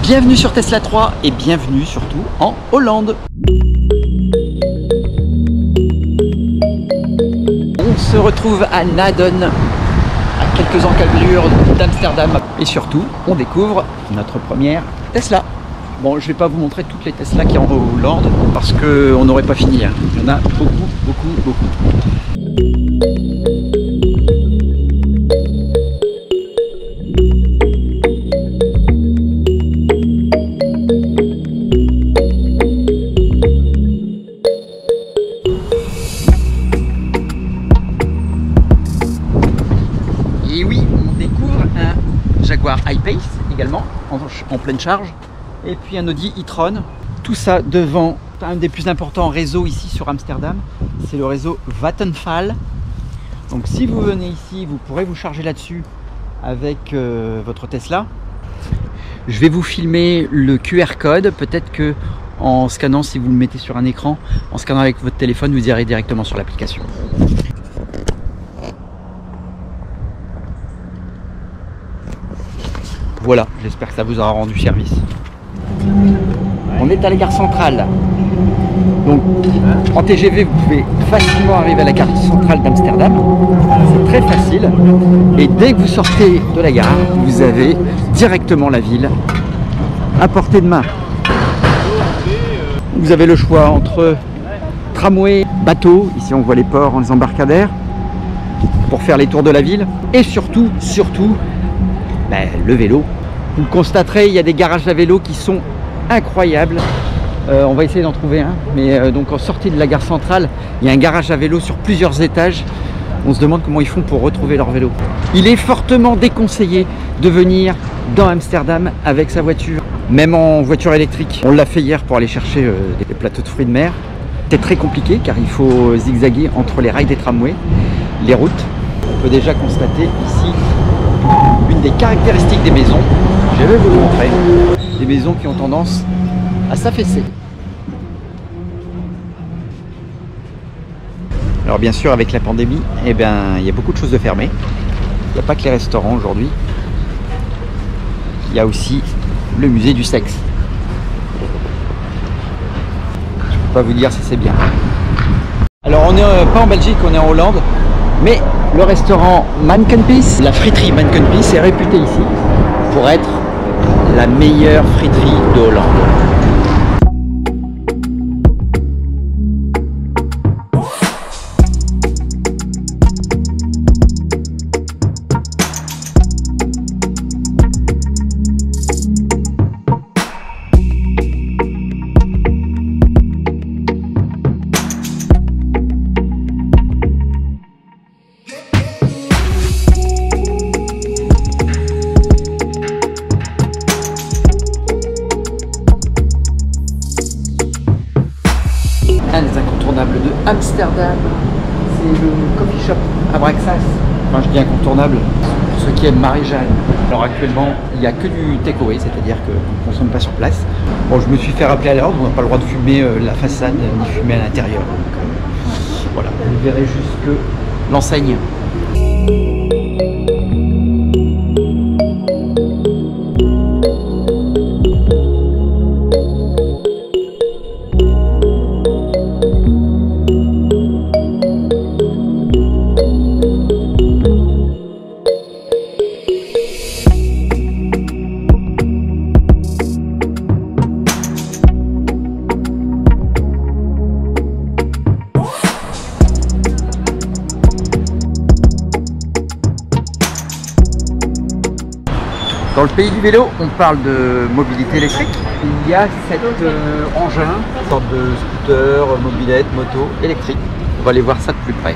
Bienvenue sur Tesla 3 et bienvenue surtout en Hollande. On se retrouve à Naden, à quelques encablures d'Amsterdam. Et surtout, on découvre notre première Tesla. Bon, je vais pas vous montrer toutes les Tesla qu'il y a en Hollande parce qu'on n'aurait pas fini. Il y en a beaucoup. Et oui, on découvre un Jaguar I-Pace également en pleine charge. Et puis un Audi e-tron. Tout ça devant un des plus importants réseaux ici sur Amsterdam. C'est le réseau Vattenfall. Donc si vous venez ici, vous pourrez vous charger là-dessus avec votre Tesla. Je vais vous filmer le QR code. Peut-être que en scannant, si vous le mettez sur un écran, en scannant avec votre téléphone, vous irez directement sur l'application. Voilà, j'espère que ça vous aura rendu service. On est à la gare centrale. Donc en TGV, vous pouvez facilement arriver à la gare centrale d'Amsterdam. C'est très facile. Et dès que vous sortez de la gare, vous avez directement la ville à portée de main. Vous avez le choix entre tramway, bateau. Ici on voit les ports, les embarcadères pour faire les tours de la ville. Et surtout, le vélo. Vous le constaterez, il y a des garages à vélo qui sont incroyables. On va essayer d'en trouver un. Mais donc en sortie de la gare centrale, il y a un garage à vélo sur plusieurs étages. On se demande comment ils font pour retrouver leur vélo. Il est fortement déconseillé de venir dans Amsterdam avec sa voiture, même en voiture électrique. On l'a fait hier pour aller chercher des plateaux de fruits de mer. C'est très compliqué car il faut zigzaguer entre les rails des tramways, les routes. On peut déjà constater ici une des caractéristiques des maisons. Je vais vous le montrer. Des maisons qui ont tendance à s'affaisser. Alors bien sûr, avec la pandémie, il y a beaucoup de choses de fermées. Il n'y a pas que les restaurants aujourd'hui. Il y a aussi le musée du sexe. Je ne peux pas vous dire si c'est bien. Alors on n'est pas en Belgique, on est en Hollande. Mais le restaurant Mankenpies, la friterie Mankenpies est réputée ici pour être la meilleure friterie de Hollande. Un des incontournables de Amsterdam, c'est le coffee shop Abraxas. Enfin, je dis incontournable pour ceux qui aiment Marie-Jeanne. Alors actuellement, il n'y a que du takeaway, c'est-à-dire qu'on ne consomme pas sur place. Bon, je me suis fait rappeler à l'ordre, on n'a pas le droit de fumer la façade ni fumer à l'intérieur. Donc voilà, vous verrez jusque l'enseigne. Dans le pays du vélo, on parle de mobilité électrique. Il y a cet engin, une sorte de scooter, mobilette, moto électrique. On va aller voir ça de plus près.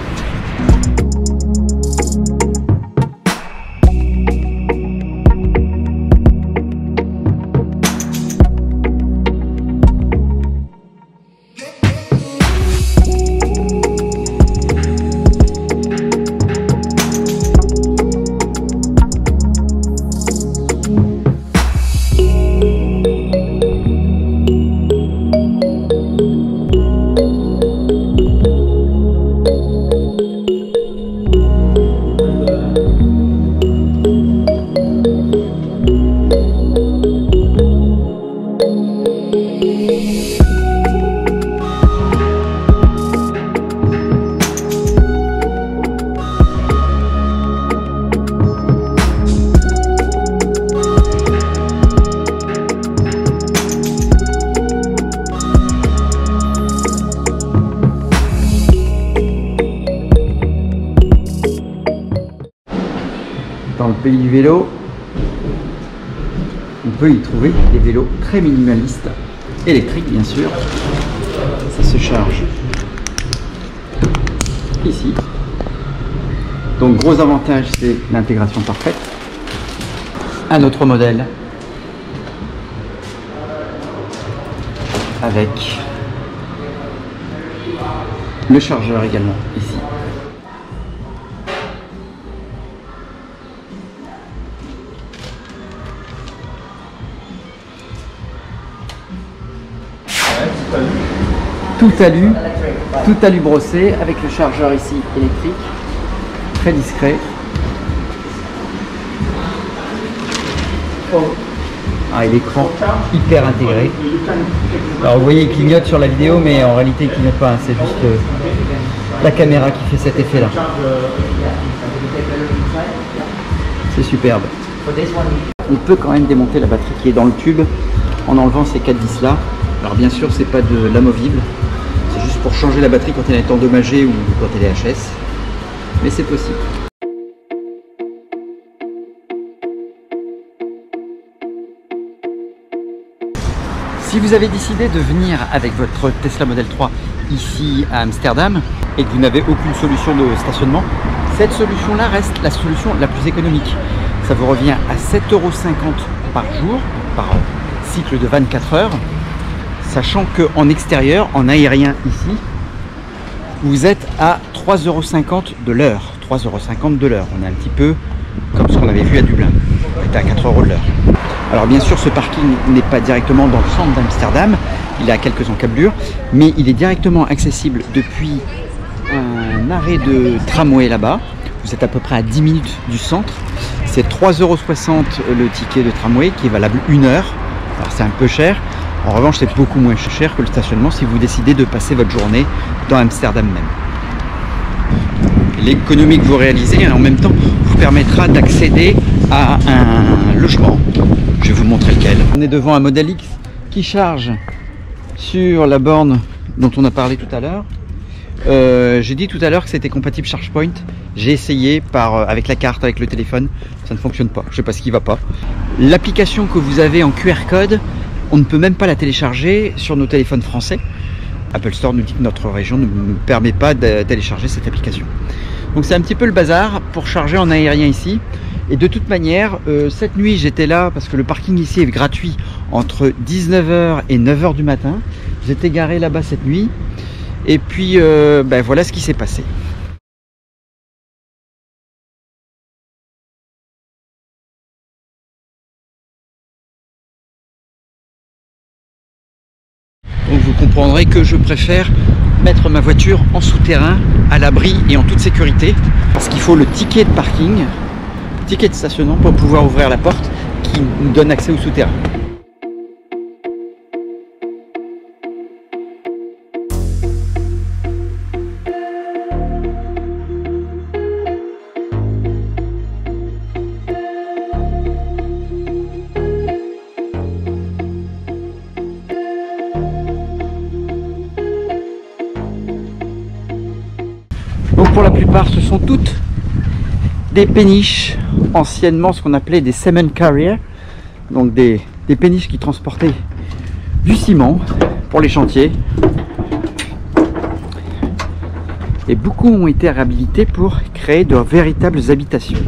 pays du vélo, on peut y trouver des vélos très minimalistes, électriques bien sûr. Ça se charge ici. Donc gros avantage, c'est l'intégration parfaite. Un autre modèle avec le chargeur également ici. Tout alu brossé avec le chargeur ici électrique, très discret. Ah, et l'écran hyper intégré. Alors vous voyez, il clignote sur la vidéo, mais en réalité il clignote pas, hein, c'est juste la caméra qui fait cet effet là. C'est superbe. On peut quand même démonter la batterie qui est dans le tube en enlevant ces 4 vis là. Alors bien sûr c'est pas de l'amovible, c'est juste pour changer la batterie quand elle est endommagée ou quand elle est HS, mais c'est possible. Si vous avez décidé de venir avec votre Tesla Model 3 ici à Amsterdam et que vous n'avez aucune solution de stationnement, cette solution-là reste la solution la plus économique. Ça vous revient à 7,50 € par jour, par cycle de 24 heures, sachant qu'en extérieur, en aérien ici, vous êtes à 3,50 € de l'heure. 3,50 € de l'heure. On est un petit peu comme ce qu'on avait vu à Dublin. On était à 4 € de l'heure. Alors bien sûr, ce parking n'est pas directement dans le centre d'Amsterdam, il a quelques encablures, mais il est directement accessible depuis un arrêt de tramway là-bas. Vous êtes à peu près à 10 minutes du centre. C'est 3,60 € le ticket de tramway qui est valable 1 heure. Alors c'est un peu cher. En revanche, c'est beaucoup moins cher que le stationnement si vous décidez de passer votre journée dans Amsterdam même. L'économie que vous réalisez en même temps vous permettra d'accéder à un logement. Je vais vous montrer lequel. On est devant un Model X qui charge sur la borne dont on a parlé tout à l'heure. J'ai dit tout à l'heure que c'était compatible ChargePoint. J'ai essayé avec la carte, avec le téléphone, ça ne fonctionne pas. Je ne sais pas ce qui ne va pas. L'application que vous avez en QR code, on ne peut même pas la télécharger sur nos téléphones français. Apple Store nous dit que notre région ne nous permet pas de télécharger cette application. Donc c'est un petit peu le bazar pour charger en aérien ici. Et de toute manière, cette nuit j'étais là parce que le parking ici est gratuit entre 19 h et 9 h du matin. J'étais garé là-bas cette nuit. Et puis voilà ce qui s'est passé. Donc vous comprendrez que je préfère mettre ma voiture en souterrain, à l'abri et en toute sécurité, parce qu'il faut le ticket de parking, ticket de stationnement pour pouvoir ouvrir la porte qui nous donne accès au souterrain. Donc pour la plupart, ce sont toutes des péniches, anciennement ce qu'on appelait des cement carriers, donc des péniches qui transportaient du ciment pour les chantiers. Et beaucoup ont été réhabilités pour créer de véritables habitations.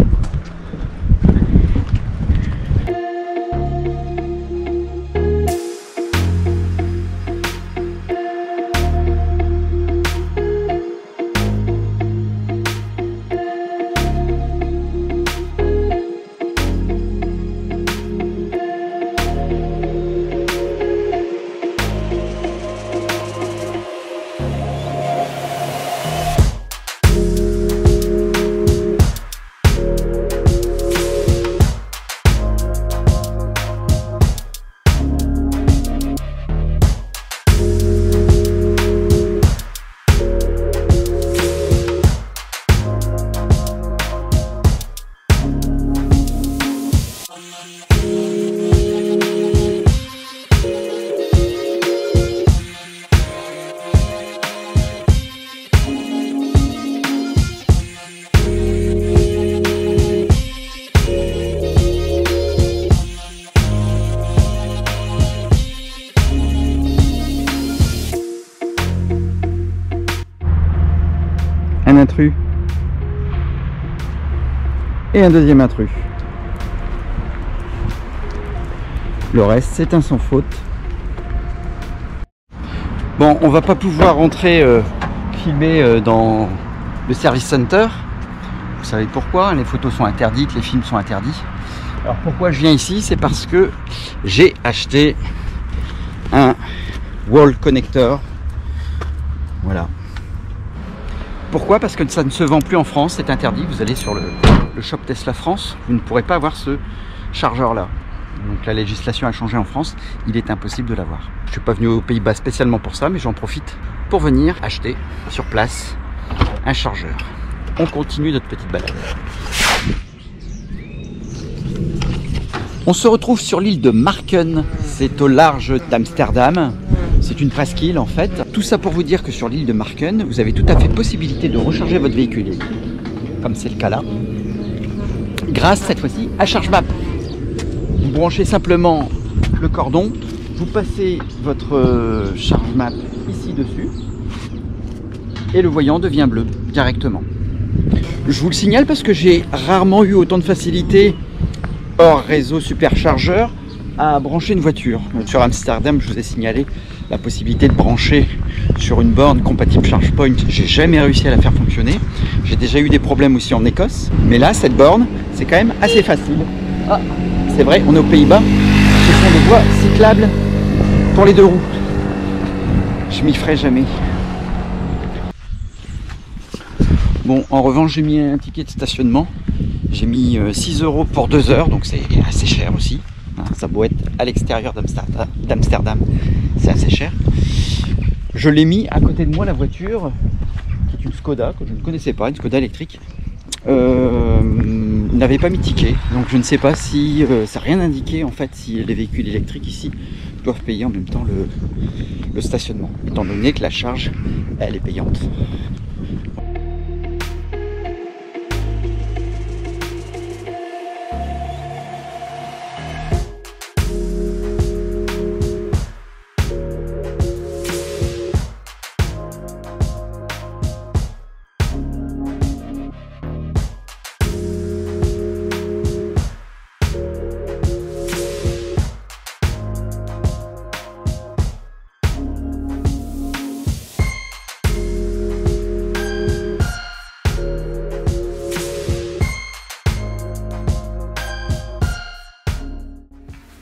un intrus et un deuxième intrus. Le reste, c'est un sans faute. Bon, on va pas pouvoir rentrer filmer dans le service center. Vous savez pourquoi? Les photos sont interdites, les films sont interdits. Alors pourquoi je viens ici? C'est parce que j'ai acheté un wall connector. Voilà. Pourquoi? Parce que ça ne se vend plus en France, c'est interdit. Vous allez sur le shop Tesla France, vous ne pourrez pas avoir ce chargeur là. Donc la législation a changé en France, il est impossible de l'avoir. Je ne suis pas venu aux Pays-Bas spécialement pour ça, mais j'en profite pour venir acheter sur place un chargeur. On continue notre petite balade. On se retrouve sur l'île de Marken, c'est au large d'Amsterdam. C'est une presqu'île en fait. Tout ça pour vous dire que sur l'île de Marken, vous avez tout à fait possibilité de recharger votre véhicule électrique, comme c'est le cas là, grâce cette fois-ci à ChargeMap. Vous branchez simplement le cordon, vous passez votre ChargeMap ici dessus et le voyant devient bleu directement. Je vous le signale parce que j'ai rarement eu autant de facilité hors réseau superchargeur à brancher une voiture. Sur Amsterdam, je vous ai signalé la possibilité de brancher sur une borne compatible ChargePoint. J'ai jamais réussi à la faire fonctionner. J'ai déjà eu des problèmes aussi en Écosse, mais là cette borne c'est quand même assez facile. Ah, c'est vrai, on est aux Pays-Bas, ce sont des voies cyclables pour les deux roues. Je m'y ferai jamais. Bon, en revanche, j'ai mis un ticket de stationnement. J'ai mis 6 € pour 2 heures, donc c'est assez cher aussi. Ça doit être à l'extérieur d'Amsterdam, c'est assez cher. Je l'ai mis à côté de moi, la voiture, qui est une Skoda, que je ne connaissais pas, une Skoda électrique. N'avait pas mis ticket, donc je ne sais pas si ça n'a rien indiqué en fait si les véhicules électriques ici doivent payer en même temps le stationnement, étant donné que la charge elle est payante.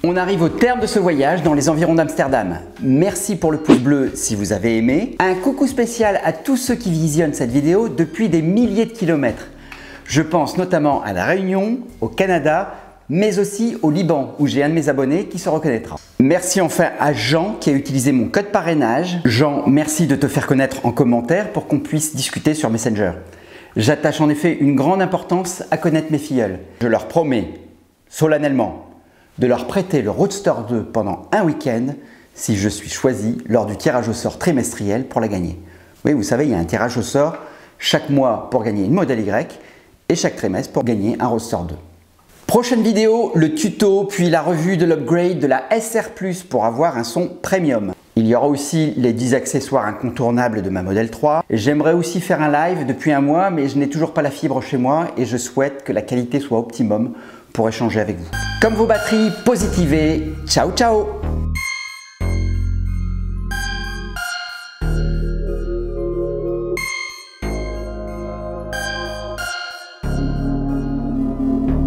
On arrive au terme de ce voyage dans les environs d'Amsterdam. Merci pour le pouce bleu si vous avez aimé. Un coucou spécial à tous ceux qui visionnent cette vidéo depuis des milliers de kilomètres. Je pense notamment à La Réunion, au Canada, mais aussi au Liban où j'ai un de mes abonnés qui se reconnaîtra. Merci enfin à Jean qui a utilisé mon code parrainage. Jean, merci de te faire connaître en commentaire pour qu'on puisse discuter sur Messenger. J'attache en effet une grande importance à connaître mes filleuls. Je leur promets solennellement de leur prêter le Roadster 2 pendant un week-end si je suis choisi lors du tirage au sort trimestriel pour la gagner. Oui, vous savez, il y a un tirage au sort chaque mois pour gagner une Model Y et chaque trimestre pour gagner un Roadster 2. Prochaine vidéo, le tuto puis la revue de l'upgrade de la SR Plus pour avoir un son premium. Il y aura aussi les 10 accessoires incontournables de ma Model 3. J'aimerais aussi faire un live depuis un mois, mais je n'ai toujours pas la fibre chez moi et je souhaite que la qualité soit optimum pour échanger avec vous. Comme vos batteries, positivez. Ciao, ciao!